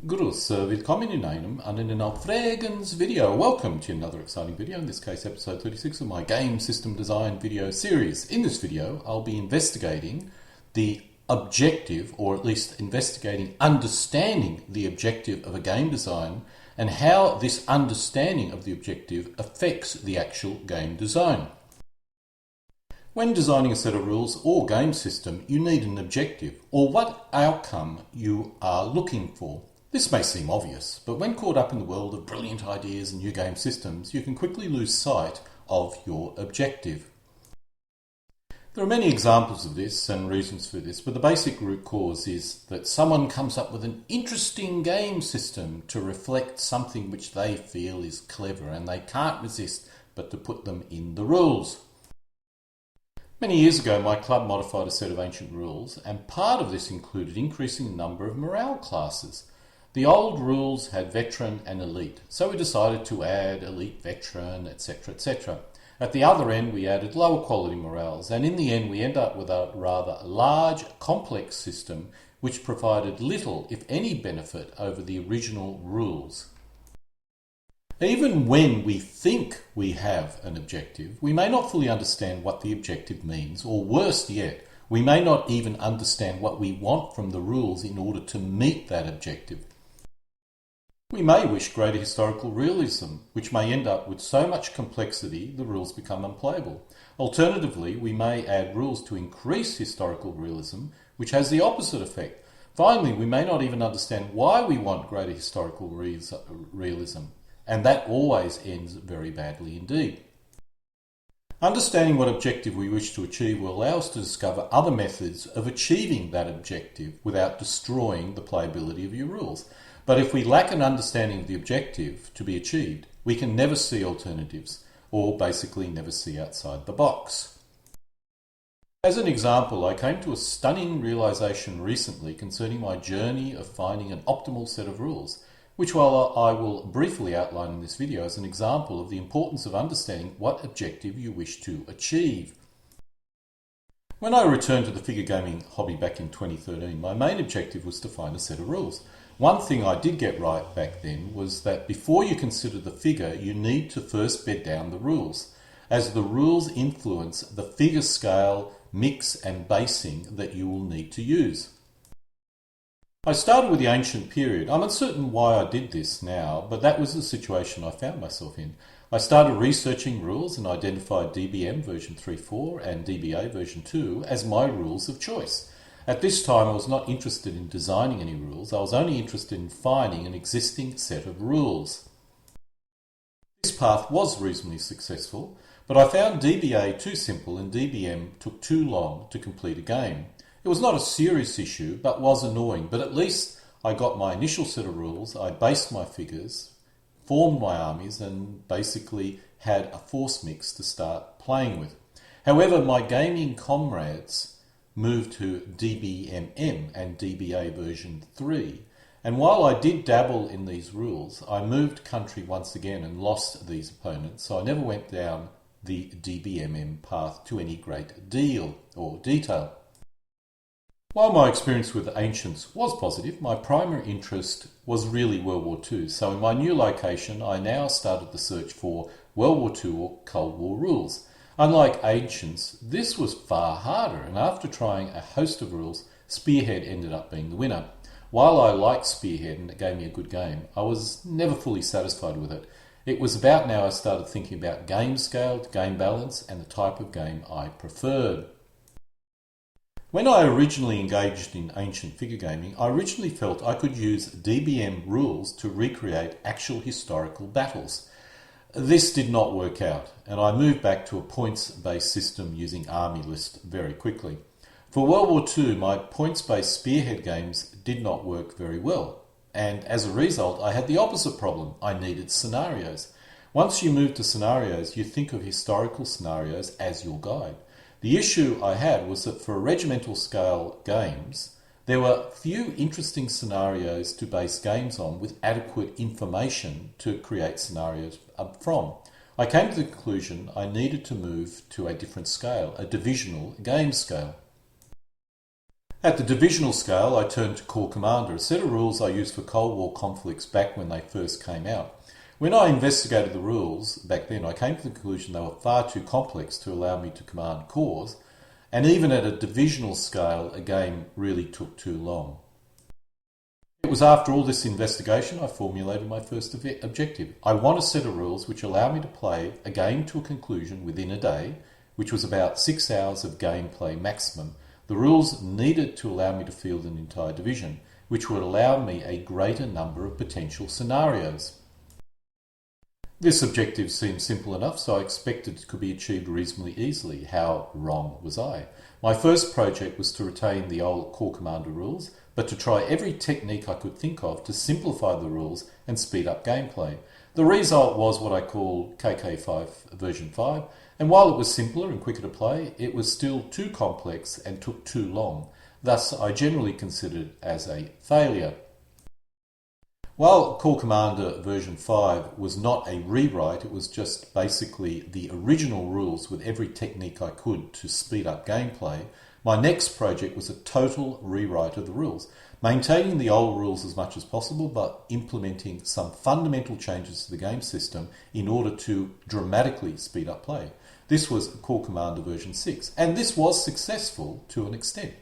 Grüß, willkommen in einem Aufregens video. Welcome to another exciting video, in this case episode 36 of my game system design video series. In this video, I'll be investigating the objective, or at least investigating understanding the objective of a game design and how this understanding of the objective affects the actual game design. When designing a set of rules or game system, you need an objective, or what outcome you are looking for. This may seem obvious, but when caught up in the world of brilliant ideas and new game systems, you can quickly lose sight of your objective. There are many examples of this and reasons for this, but the basic root cause is that someone comes up with an interesting game system to reflect something which they feel is clever, and they can't resist but to put them in the rules. Many years ago, my club modified a set of ancient rules, and part of this included increasing the number of morale classes. The old rules had veteran and elite, so we decided to add elite, veteran, etc, etc. At the other end, we added lower quality morales, and in the end we end up with a rather large, complex system which provided little, if any, benefit over the original rules. Even when we think we have an objective, we may not fully understand what the objective means, or worse yet, we may not even understand what we want from the rules in order to meet that objective. We may wish greater historical realism, which may end up with so much complexity the rules become unplayable. Alternatively, we may add rules to increase historical realism, which has the opposite effect. Finally, we may not even understand why we want greater historical realism, and that always ends very badly indeed. Understanding what objective we wish to achieve will allow us to discover other methods of achieving that objective without destroying the playability of your rules. But if we lack an understanding of the objective to be achieved, we can never see alternatives, or basically never see outside the box. As an example, I came to a stunning realization recently concerning my journey of finding an optimal set of rules, which I will briefly outline in this video as an example of the importance of understanding what objective you wish to achieve. When I returned to the figure gaming hobby back in 2013, my main objective was to find a set of rules. One thing I did get right back then was that before you consider the figure, you need to first bed down the rules, as the rules influence the figure scale, mix and basing that you will need to use. I started with the ancient period. I'm uncertain why I did this now, but that was the situation I found myself in. I started researching rules and identified DBM version 3.4 and DBA version 2 as my rules of choice. At this time, I was not interested in designing any rules. I was only interested in finding an existing set of rules. This path was reasonably successful, but I found DBA too simple and DBM took too long to complete a game. It was not a serious issue, but was annoying, but at least I got my initial set of rules, I based my figures, formed my armies, and basically had a force mix to start playing with. However, my gaming comrades moved to DBMM and DBA version 3, and while I did dabble in these rules, I moved country once again and lost these opponents, so I never went down the DBMM path to any great deal or detail. While my experience with Ancients was positive, my primary interest was really World War II, so in my new location I now started the search for World War II or Cold War rules. Unlike Ancients, this was far harder, and after trying a host of rules, Spearhead ended up being the winner. While I liked Spearhead and it gave me a good game, I was never fully satisfied with it. It was about now I started thinking about game scale, game balance, and the type of game I preferred. When I originally engaged in ancient figure gaming, I originally felt I could use DBM rules to recreate actual historical battles. This did not work out, and I moved back to a points-based system using army list very quickly. For World War II, my points-based Spearhead games did not work very well, and as a result, I had the opposite problem. I needed scenarios. Once you move to scenarios, you think of historical scenarios as your guide. The issue I had was that for regimental scale games, there were few interesting scenarios to base games on with adequate information to create scenarios from. I came to the conclusion I needed to move to a different scale, a divisional game scale. At the divisional scale, I turned to Corps Commander, a set of rules I used for Cold War conflicts back when they first came out. When I investigated the rules back then, I came to the conclusion they were far too complex to allow me to command corps, and even at a divisional scale, a game really took too long. It was after all this investigation I formulated my first objective. I want a set of rules which allow me to play a game to a conclusion within a day, which was about 6 hours of gameplay maximum. The rules needed to allow me to field an entire division, which would allow me a greater number of potential scenarios. This objective seemed simple enough, so I expected it could be achieved reasonably easily. How wrong was I? My first project was to retain the old Corps Commander rules, but to try every technique I could think of to simplify the rules and speed up gameplay. The result was what I call KK5 version 5, and while it was simpler and quicker to play, it was still too complex and took too long. Thus, I generally considered it as a failure. While Corps Commander version 5 was not a rewrite, it was just basically the original rules with every technique I could to speed up gameplay, my next project was a total rewrite of the rules, maintaining the old rules as much as possible but implementing some fundamental changes to the game system in order to dramatically speed up play. This was Corps Commander version 6, and this was successful to an extent.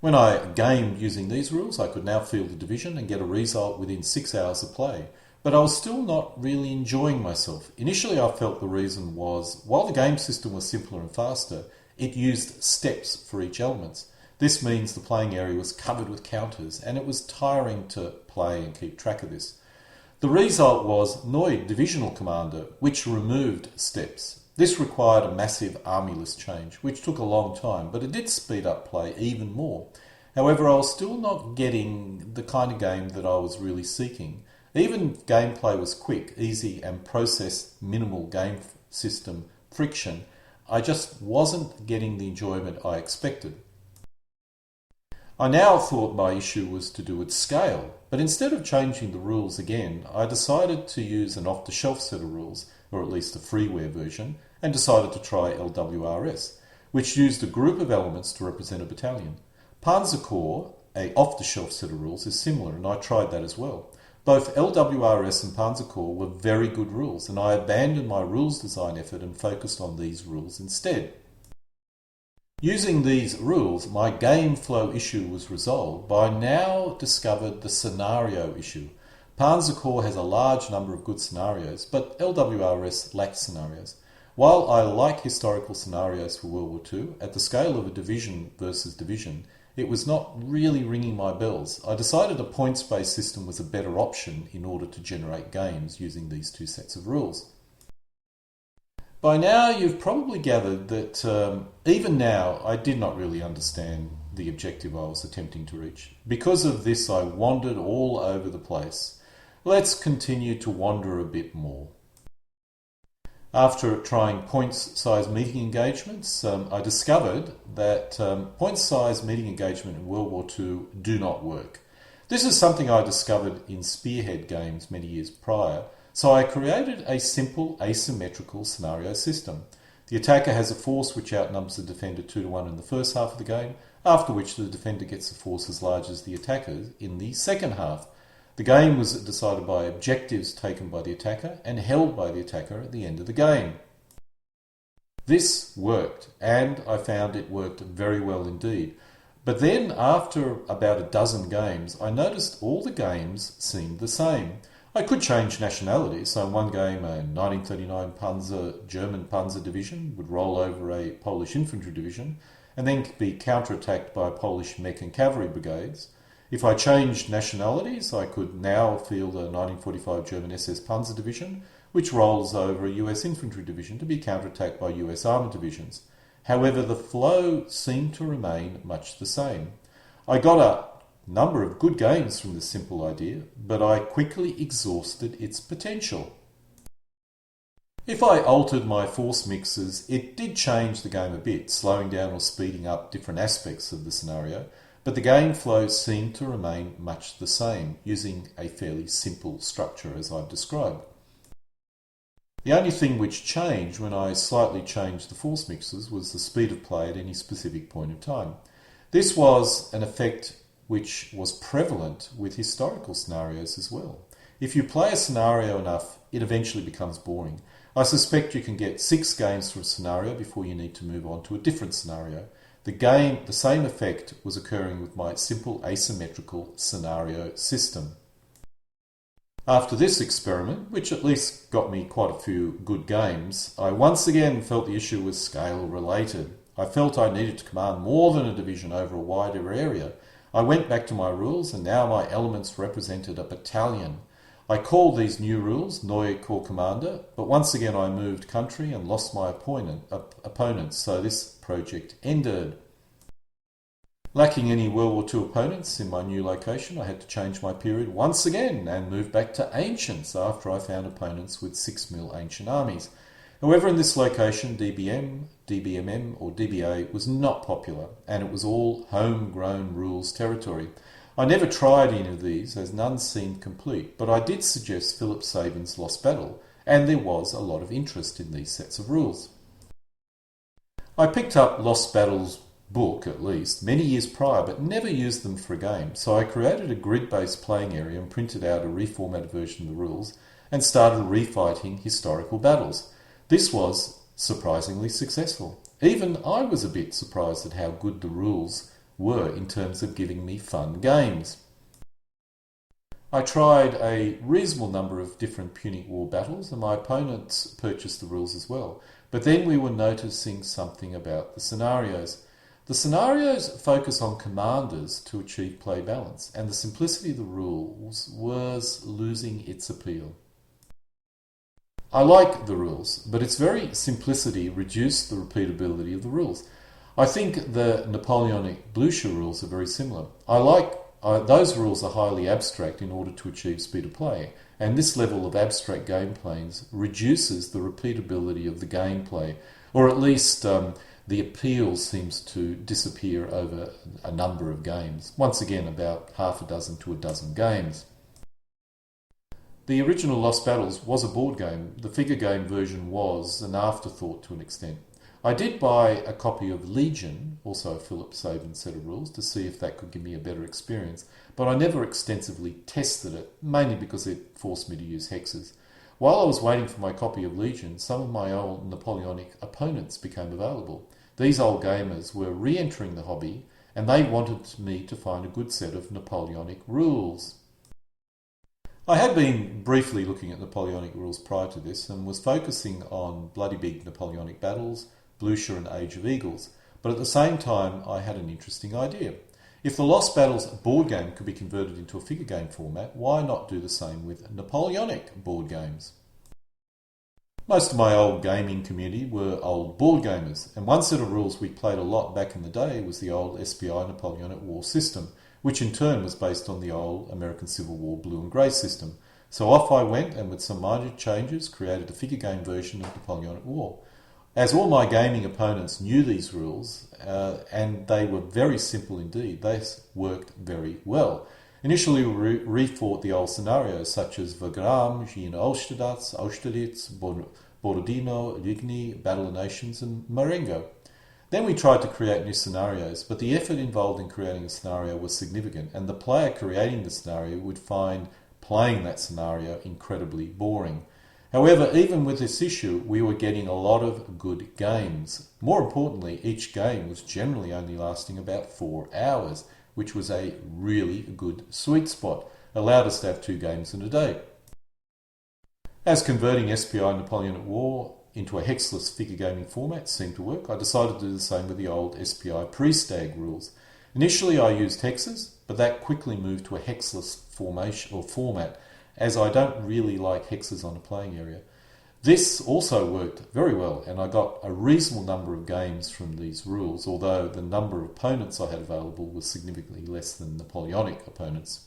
When I gamed using these rules, I could now field a division and get a result within 6 hours of play. But I was still not really enjoying myself. Initially, I felt the reason was, while the game system was simpler and faster, it used steps for each element. This means the playing area was covered with counters, and it was tiring to play and keep track of this. The result was Noid Divisional Commander, which removed steps. This required a massive army-less change, which took a long time, but it did speed up play even more. However, I was still not getting the kind of game that I was really seeking. Even gameplay was quick, easy, and processed minimal game system friction. I just wasn't getting the enjoyment I expected. I now thought my issue was to do with scale, but instead of changing the rules again, I decided to use an off-the-shelf set of rules, or at least a freeware version, and decided to try LWRS, which used a group of elements to represent a battalion. Panzer Corps, a off-the-shelf set of rules, is similar, and I tried that as well. Both LWRS and Panzer Corps were very good rules, and I abandoned my rules design effort and focused on these rules instead. Using these rules, my game flow issue was resolved, but I now discovered the scenario issue. Panzer Corps has a large number of good scenarios, but LWRS lacks scenarios. While I like historical scenarios for World War II, at the scale of a division versus division, it was not really ringing my bells. I decided a points-based system was a better option in order to generate games using these two sets of rules. By now, you've probably gathered that even now, I did not really understand the objective I was attempting to reach. Because of this, I wandered all over the place. Let's continue to wander a bit more. After trying points-size meeting engagements, I discovered that points-size meeting engagement in World War II do not work. This is something I discovered in Spearhead games many years prior, so I created a simple asymmetrical scenario system. The attacker has a force which outnumbers the defender 2-1 in the first half of the game, after which the defender gets a force as large as the attacker in the second half. The game was decided by objectives taken by the attacker and held by the attacker at the end of the game. This worked, and I found it worked very well indeed. But then, after about a dozen games, I noticed all the games seemed the same. I could change nationality, so in one game a 1939 German Panzer division would roll over a Polish infantry division and then be counterattacked by Polish mech and cavalry brigades. If I changed nationalities, I could now field a 1945 German SS Panzer division, which rolls over a US infantry division to be counterattacked by US armoured divisions. However, the flow seemed to remain much the same. I got a number of good games from this simple idea, but I quickly exhausted its potential. If I altered my force mixes, it did change the game a bit, slowing down or speeding up different aspects of the scenario, but the game flow seemed to remain much the same, using a fairly simple structure as I've described. The only thing which changed when I slightly changed the force mixes was the speed of play at any specific point in time. This was an effect which was prevalent with historical scenarios as well. If you play a scenario enough, it eventually becomes boring. I suspect you can get 6 games from a scenario before you need to move on to a different scenario. The same effect was occurring with my simple asymmetrical scenario system. After this experiment, which at least got me quite a few good games, I once again felt the issue was scale related. I felt I needed to command more than a division over a wider area. I went back to my rules, and now my elements represented a battalion. I called these new rules Neue Corps Commander, but once again I moved country and lost my opponents, so this project ended. Lacking any World War II opponents in my new location, I had to change my period once again and move back to Ancients after I found opponents with 6 mil ancient armies. However, in this location, DBM, DBMM or DBA was not popular, and it was all homegrown rules territory. I never tried any of these, as none seemed complete, but I did suggest Philip Sabin's Lost Battle, and there was a lot of interest in these sets of rules. I picked up Lost Battle's book, at least, many years prior, but never used them for a game, so I created a grid-based playing area and printed out a reformatted version of the rules and started refighting historical battles. This was surprisingly successful. Even I was a bit surprised at how good the rules were in terms of giving me fun games. I tried a reasonable number of different Punic War battles, and my opponents purchased the rules as well. But then we were noticing something about the scenarios. The scenarios focus on commanders to achieve play balance, and the simplicity of the rules was losing its appeal. I like the rules, but its very simplicity reduced the repeatability of the rules. I think the Napoleonic Blucher rules are very similar. Those rules are highly abstract in order to achieve speed of play, and this level of abstract gameplay reduces the repeatability of the gameplay, or at least the appeal seems to disappear over a number of games. Once again, about half a dozen to a dozen games. The original Lost Battles was a board game. The figure game version was an afterthought to an extent. I did buy a copy of Legion, also a Philip Sabin set of rules, to see if that could give me a better experience, but I never extensively tested it, mainly because it forced me to use hexes. While I was waiting for my copy of Legion, some of my old Napoleonic opponents became available. These old gamers were re-entering the hobby, and they wanted me to find a good set of Napoleonic rules. I had been briefly looking at Napoleonic rules prior to this and was focusing on bloody big Napoleonic battles, Blucher and Age of Eagles, but at the same time I had an interesting idea. If the Lost Battles board game could be converted into a figure game format, why not do the same with Napoleonic board games? Most of my old gaming community were old board gamers, and one set of rules we played a lot back in the day was the old SPI Napoleonic War system, which in turn was based on the old American Civil War blue and grey system. So off I went and with some minor changes created a figure game version of Napoleonic War. As all my gaming opponents knew these rules, and they were very simple indeed, they worked very well. Initially we refought the old scenarios such as Wagram, Gina Austerlitz, Borodino, Ligny, Battle of Nations and Marengo. Then we tried to create new scenarios, but the effort involved in creating a scenario was significant, and the player creating the scenario would find playing that scenario incredibly boring. However, even with this issue, we were getting a lot of good games. More importantly, each game was generally only lasting about 4 hours, which was a really good sweet spot. Allowed us to have 2 games in a day. As converting SPI Napoleonic War into a hexless figure gaming format seemed to work, I decided to do the same with the old SPI pre-stag rules. Initially I used hexes, but that quickly moved to a hexless formation or format, as I don't really like hexes on a playing area. This also worked very well, and I got a reasonable number of games from these rules, although the number of opponents I had available was significantly less than Napoleonic opponents.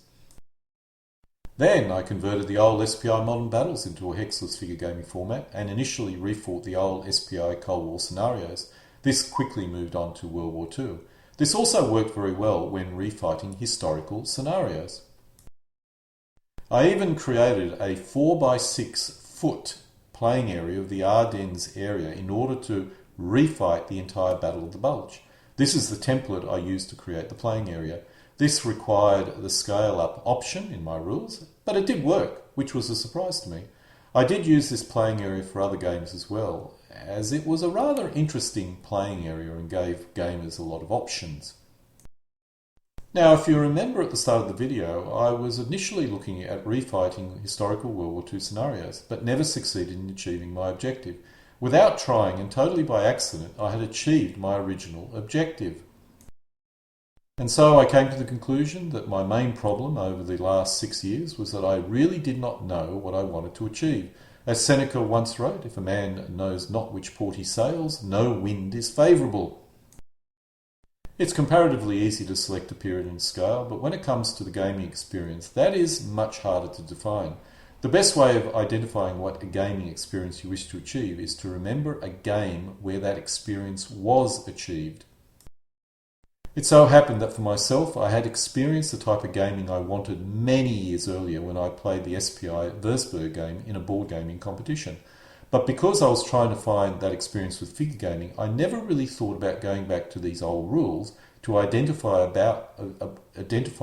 Then I converted the old SPI Modern Battles into a hexless figure gaming format and initially refought the old SPI Cold War scenarios. This quickly moved on to World War II. This also worked very well when refighting historical scenarios. I even created a 4x6 foot playing area of the Ardennes area in order to refight the entire Battle of the Bulge. This is the template I used to create the playing area. This required the scale up option in my rules, but it did work, which was a surprise to me. I did use this playing area for other games as well, as it was a rather interesting playing area and gave gamers a lot of options. Now, if you remember at the start of the video, I was initially looking at refighting historical World War II scenarios, but never succeeded in achieving my objective. Without trying and totally by accident, I had achieved my original objective. And so I came to the conclusion that my main problem over the last 6 years was that I really did not know what I wanted to achieve. As Seneca once wrote, if a man knows not which port he sails, no wind is favourable. It's comparatively easy to select a period and scale, but when it comes to the gaming experience, that is much harder to define. The best way of identifying what a gaming experience you wish to achieve is to remember a game where that experience was achieved. It so happened that for myself, I had experienced the type of gaming I wanted many years earlier when I played the SPI Würzburg game in a board gaming competition. But because I was trying to find that experience with figure gaming, I never really thought about going back to these old rules to identify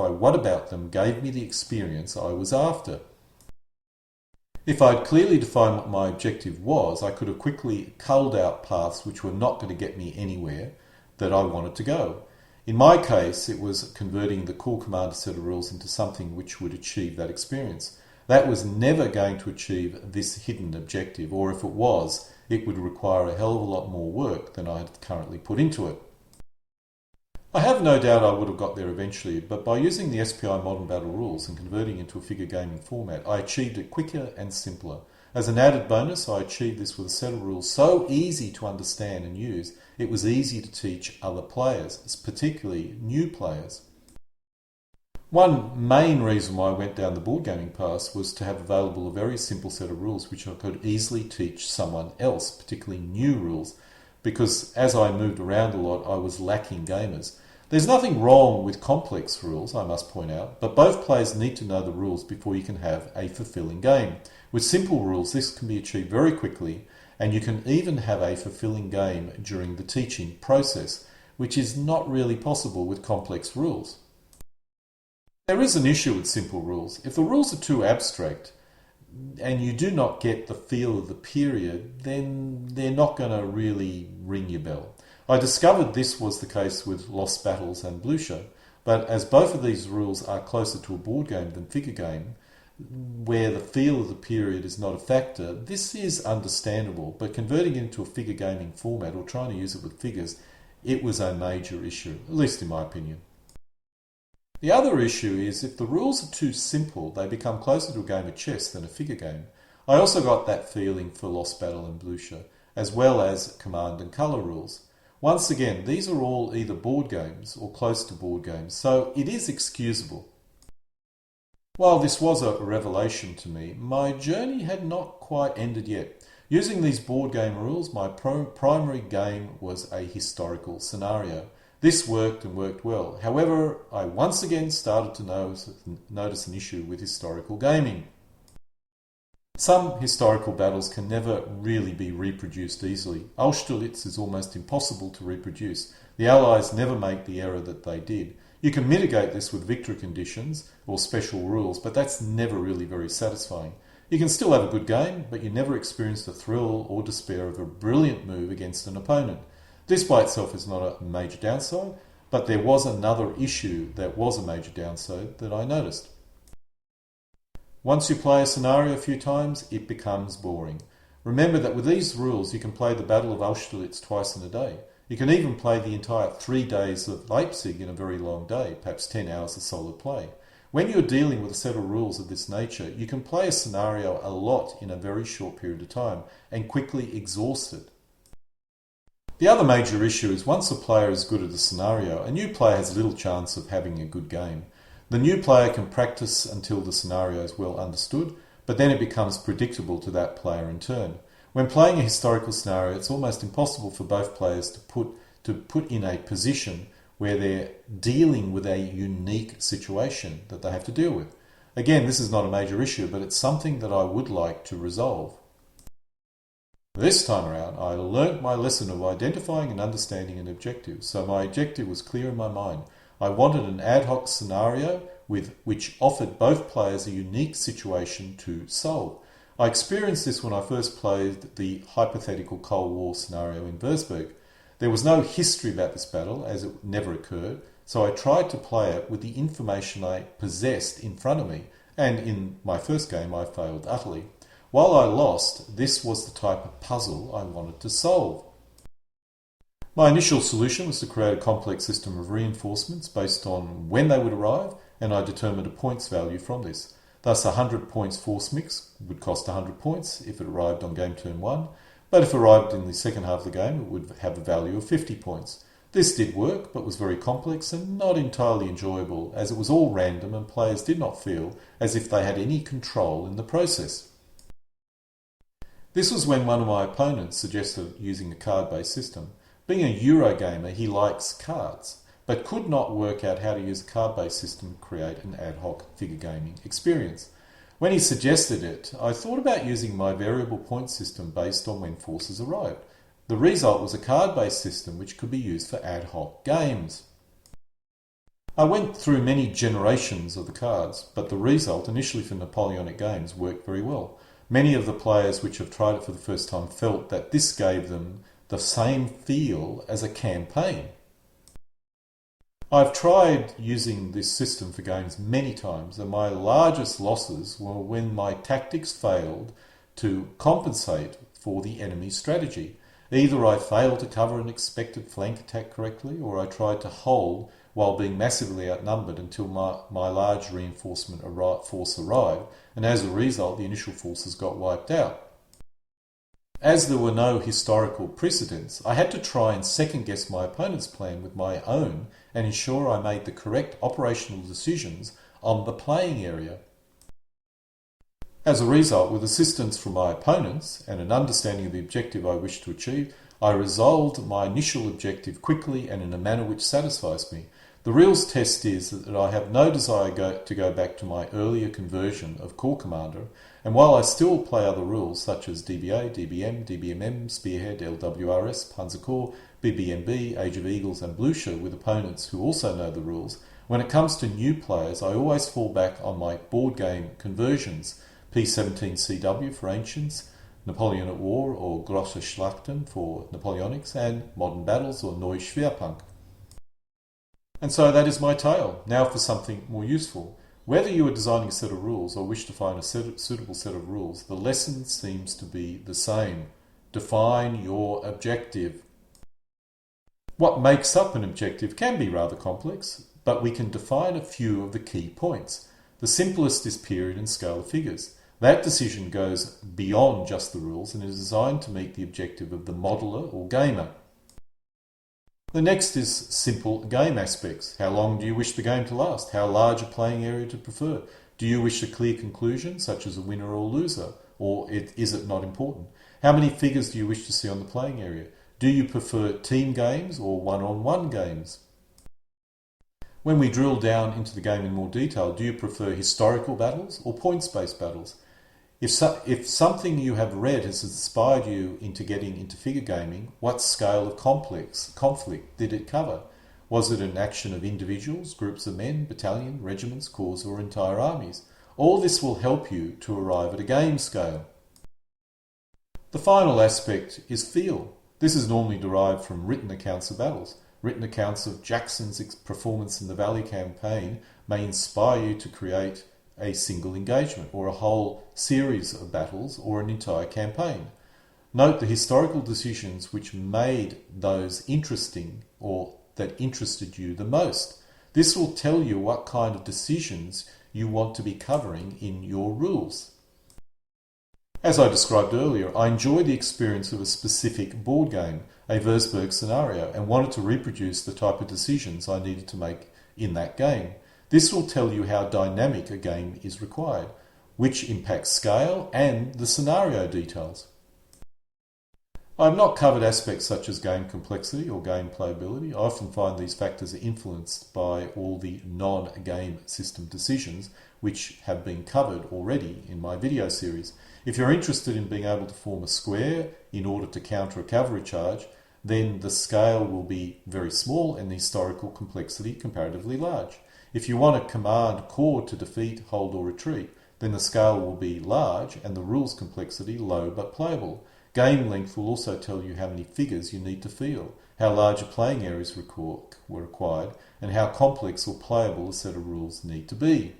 what about them gave me the experience I was after. If I'd clearly defined what my objective was, I could have quickly culled out paths which were not going to get me anywhere that I wanted to go. In my case, it was converting the core commander set of rules into something which would achieve that experience. That was never going to achieve this hidden objective, or if it was, it would require a hell of a lot more work than I had currently put into it. I have no doubt I would have got there eventually, but by using the SPI Modern Battle rules and converting into a figure gaming format, I achieved it quicker and simpler. As an added bonus, I achieved this with a set of rules so easy to understand and use, it was easy to teach other players, particularly new players. One main reason why I went down the board gaming path was to have available a very simple set of rules which I could easily teach someone else, particularly new rules, because as I moved around a lot, I was lacking gamers. There's nothing wrong with complex rules, I must point out, but both players need to know the rules before you can have a fulfilling game. With simple rules, this can be achieved very quickly, and you can even have a fulfilling game during the teaching process, which is not really possible with complex rules. There is an issue with simple rules. If the rules are too abstract and you do not get the feel of the period, then they're not going to really ring your bell. I discovered this was the case with Lost Battles and Blucher, but as both of these rules are closer to a board game than figure game, where the feel of the period is not a factor, this is understandable, but converting it into a figure gaming format or trying to use it with figures, it was a major issue, at least in my opinion. The other issue is if the rules are too simple, they become closer to a game of chess than a figure game. I also got that feeling for Lost Battle and Blucher, as well as command and colour rules. Once again, these are all either board games or close to board games, so it is excusable. While this was a revelation to me, my journey had not quite ended yet. Using these board game rules, my primary game was a historical scenario. This worked and worked well. However, I once again started to notice an issue with historical gaming. Some historical battles can never really be reproduced easily. Austerlitz is almost impossible to reproduce. The Allies never make the error that they did. You can mitigate this with victory conditions or special rules, but that's never really very satisfying. You can still have a good game, but you never experience the thrill or despair of a brilliant move against an opponent. This by itself is not a major downside, but there was another issue that was a major downside that I noticed. Once you play a scenario a few times, it becomes boring. Remember that with these rules you can play the Battle of Austerlitz twice in a day. You can even play the entire 3 days of Leipzig in a very long day, perhaps 10 hours of solid play. When you're dealing with a set of rules of this nature, you can play a scenario a lot in a very short period of time and quickly exhaust it. The other major issue is once a player is good at a scenario, a new player has little chance of having a good game. The new player can practice until the scenario is well understood, but then it becomes predictable to that player in turn. When playing a historical scenario, it's almost impossible for both players to put in a position where they're dealing with a unique situation that they have to deal with. Again, this is not a major issue, but it's something that I would like to resolve. This time around, I learnt my lesson of identifying and understanding an objective, so my objective was clear in my mind. I wanted an ad hoc scenario which offered both players a unique situation to solve. I experienced this when I first played the hypothetical Cold War scenario in Würzburg. There was no history about this battle, as it never occurred, so I tried to play it with the information I possessed in front of me, and in my first game I failed utterly. While I lost, this was the type of puzzle I wanted to solve. My initial solution was to create a complex system of reinforcements based on when they would arrive, and I determined a points value from this. Thus, a 100 points force mix would cost 100 points if it arrived on game turn 1, but if it arrived in the second half of the game, it would have a value of 50 points. This did work, but was very complex and not entirely enjoyable, as it was all random and players did not feel as if they had any control in the process. This was when one of my opponents suggested using a card-based system. Being a Eurogamer, he likes cards, but could not work out how to use a card-based system to create an ad hoc figure gaming experience. When he suggested it, I thought about using my variable point system based on when forces arrived. The result was a card-based system which could be used for ad hoc games. I went through many generations of the cards, but the result, initially for Napoleonic games, worked very well. Many of the players which have tried it for the first time felt that this gave them the same feel as a campaign. I've tried using this system for games many times, and my largest losses were when my tactics failed to compensate for the enemy's strategy. Either I failed to cover an expected flank attack correctly, or I tried to hold while being massively outnumbered until my large reinforcement force arrived, and as a result the initial forces got wiped out. As there were no historical precedents, I had to try and second-guess my opponent's plan with my own and ensure I made the correct operational decisions on the playing area. As a result, with assistance from my opponents and an understanding of the objective I wished to achieve, I resolved my initial objective quickly and in a manner which satisfies me. The rules test is that I have no desire to go back to my earlier conversion of Corps Commander, and while I still play other rules such as DBA, DBM, DBMM, Spearhead, LWRS, Panzer Corps, BBMB, Age of Eagles and Blucher with opponents who also know the rules, when it comes to new players I always fall back on my board game conversions, P17CW for Ancients, Napoleon at War or Grosse Schlachten for Napoleonics, and Modern Battles or Neue Schwerpunkt. And so that is my tale. Now for something more useful. Whether you are designing a set of rules or wish to find a suitable set of rules, the lesson seems to be the same. Define your objective. What makes up an objective can be rather complex, but we can define a few of the key points. The simplest is period and scale of figures. That decision goes beyond just the rules and is designed to meet the objective of the modeler or gamer. The next is simple game aspects. How long do you wish the game to last? How large a playing area to prefer? Do you wish a clear conclusion, such as a winner or loser? Or is it not important? How many figures do you wish to see on the playing area? Do you prefer team games or one-on-one games? When we drill down into the game in more detail, do you prefer historical battles or points-based battles? If something you have read has inspired you into getting into figure gaming, what scale of conflict did it cover? Was it an action of individuals, groups of men, battalion, regiments, corps, or entire armies? All this will help you to arrive at a game scale. The final aspect is feel. This is normally derived from written accounts of battles. Written accounts of Jackson's performance in the Valley campaign may inspire you to create a single engagement or a whole series of battles or an entire campaign. Note the historical decisions which made those interesting or that interested you the most. This will tell you what kind of decisions you want to be covering in your rules. As I described earlier, I enjoy the experience of a specific board game, a Würzburg scenario, and wanted to reproduce the type of decisions I needed to make in that game. This will tell you how dynamic a game is required, which impacts scale and the scenario details. I've not covered aspects such as game complexity or game playability. I often find these factors are influenced by all the non-game system decisions which have been covered already in my video series. If you're interested in being able to form a square in order to counter a cavalry charge, then the scale will be very small and the historical complexity comparatively large. If you want a command core to defeat, hold or retreat, then the scale will be large and the rules complexity low but playable. Game length will also tell you how many figures you need to field, how large a playing areas were required, and how complex or playable a set of rules need to be.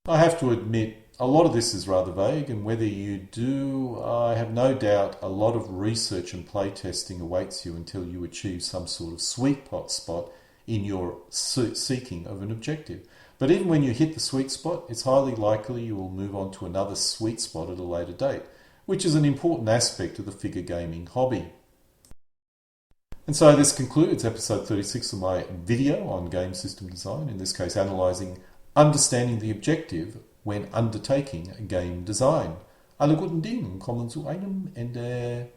I have to admit, a lot of this is rather vague, and whether you do, I have no doubt a lot of research and playtesting awaits you until you achieve some sort of sweet spot in your seeking of an objective. But even when you hit the sweet spot, it's highly likely you will move on to another sweet spot at a later date, which is an important aspect of the figure gaming hobby. And so this concludes episode 36 of my video on game system design, in this case analysing understanding the objective when undertaking game design. Alle guten Dinge kommen zu einem Ende.